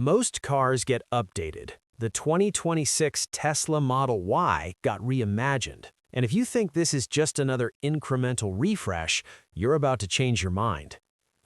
Most cars get updated. The 2026 Tesla Model Y got reimagined. And if you think this is just another incremental refresh, you're about to change your mind.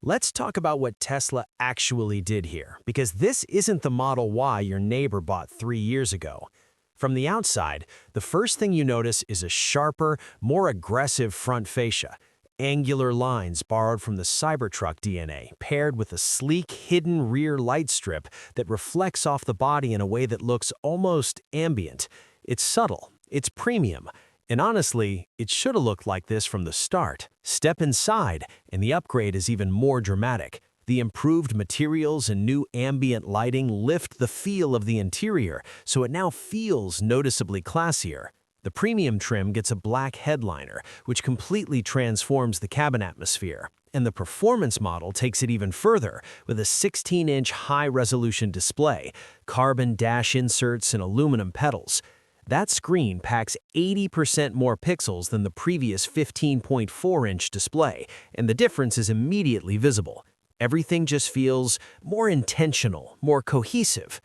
Let's talk about what Tesla actually did here, because this isn't the Model Y your neighbor bought 3 years ago. From the outside, the first thing you notice is a sharper, more aggressive front fascia. Angular lines borrowed from the cybertruck DNA, paired with a sleek, hidden rear light strip that reflects off the body in a way that looks almost ambient. It's subtle, it's premium, and honestly, it should have looked like this from the start. Step inside, and the upgrade is even more dramatic. The improved materials and new ambient lighting lift the feel of the interior, so it now feels noticeably classier. The premium trim gets a black headliner, which completely transforms the cabin atmosphere. And the performance model takes it even further, with a 16-inch high-resolution display, carbon dash inserts, and aluminum pedals. That screen packs 80% more pixels than the previous 15.4-inch display, and the difference is immediately visible. Everything just feels more intentional, more cohesive.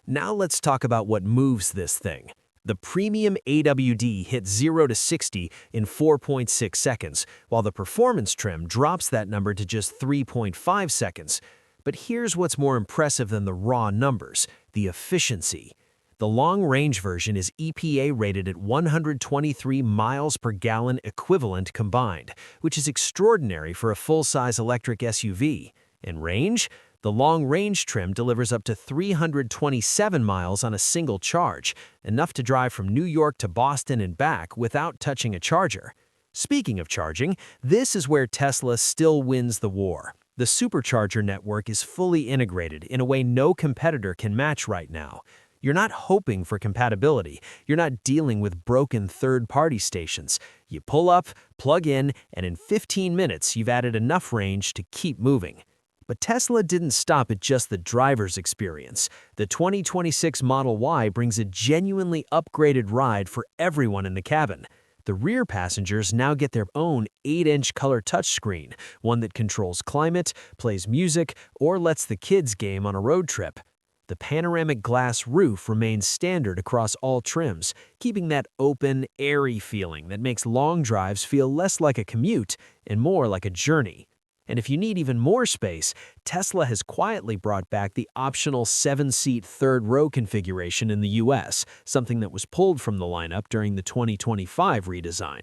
Now let's talk about what moves this thing. The premium AWD hits 0 to 60 in 4.6 seconds, while the performance trim drops that number to just 3.5 seconds. But here's what's more impressive than the raw numbers: the efficiency. The long-range version is EPA rated at 123 miles per gallon equivalent combined, which is extraordinary for a full-size electric SUV. In range, the long-range trim delivers up to 327 miles on a single charge, enough to drive from New York to Boston and back without touching a charger. Speaking of charging, this is where Tesla still wins the war. The supercharger network is fully integrated in a way no competitor can match right now. You're not hoping for compatibility. You're not dealing with broken third-party stations. You pull up, plug in, and in 15 minutes you've added enough range to keep moving. But Tesla didn't stop at just the driver's experience. The 2026 Model Y brings a genuinely upgraded ride for everyone in the cabin. The rear passengers now get their own 8-inch color touchscreen, one that controls climate, plays music, or lets the kids game on a road trip. The panoramic glass roof remains standard across all trims, keeping that open, airy feeling that makes long drives feel less like a commute and more like a journey. And if you need even more space, Tesla has quietly brought back the optional 7-seat third-row configuration in the US, something that was pulled from the lineup during the 2025 redesign.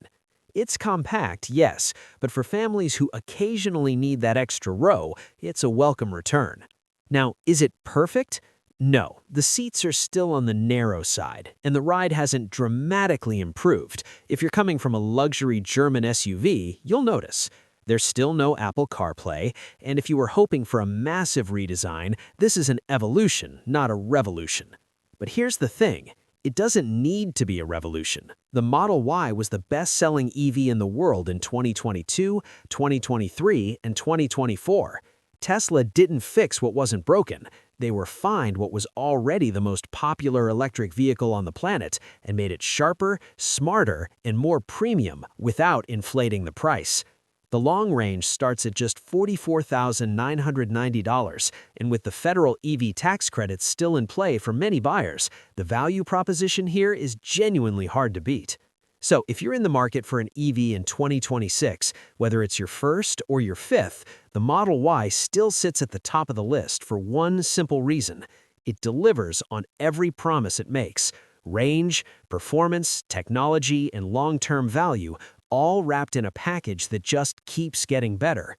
It's compact, yes, but for families who occasionally need that extra row, it's a welcome return. Now, is it perfect? No, the seats are still on the narrow side, and the ride hasn't dramatically improved. If you're coming from a luxury German SUV, you'll notice. There's still no Apple CarPlay, and if you were hoping for a massive redesign, this is an evolution, not a revolution. But here's the thing, it doesn't need to be a revolution. The Model Y was the best-selling EV in the world in 2022, 2023, and 2024. Tesla didn't fix what wasn't broken. They refined what was already the most popular electric vehicle on the planet and made it sharper, smarter, and more premium without inflating the price. The long range starts at just $44,990, and with the federal EV tax credits still in play for many buyers, the value proposition here is genuinely hard to beat. So if you're in the market for an EV in 2026, whether it's your first or your fifth, the Model Y still sits at the top of the list for one simple reason: it delivers on every promise it makes. Range, performance, technology, and long-term value, all wrapped in a package that just keeps getting better.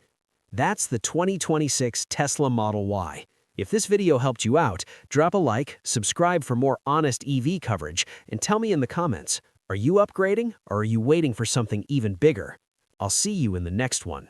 That's the 2026 Tesla Model Y. If this video helped you out, drop a like, subscribe for more honest EV coverage, and tell me in the comments, are you upgrading or are you waiting for something even bigger? I'll see you in the next one.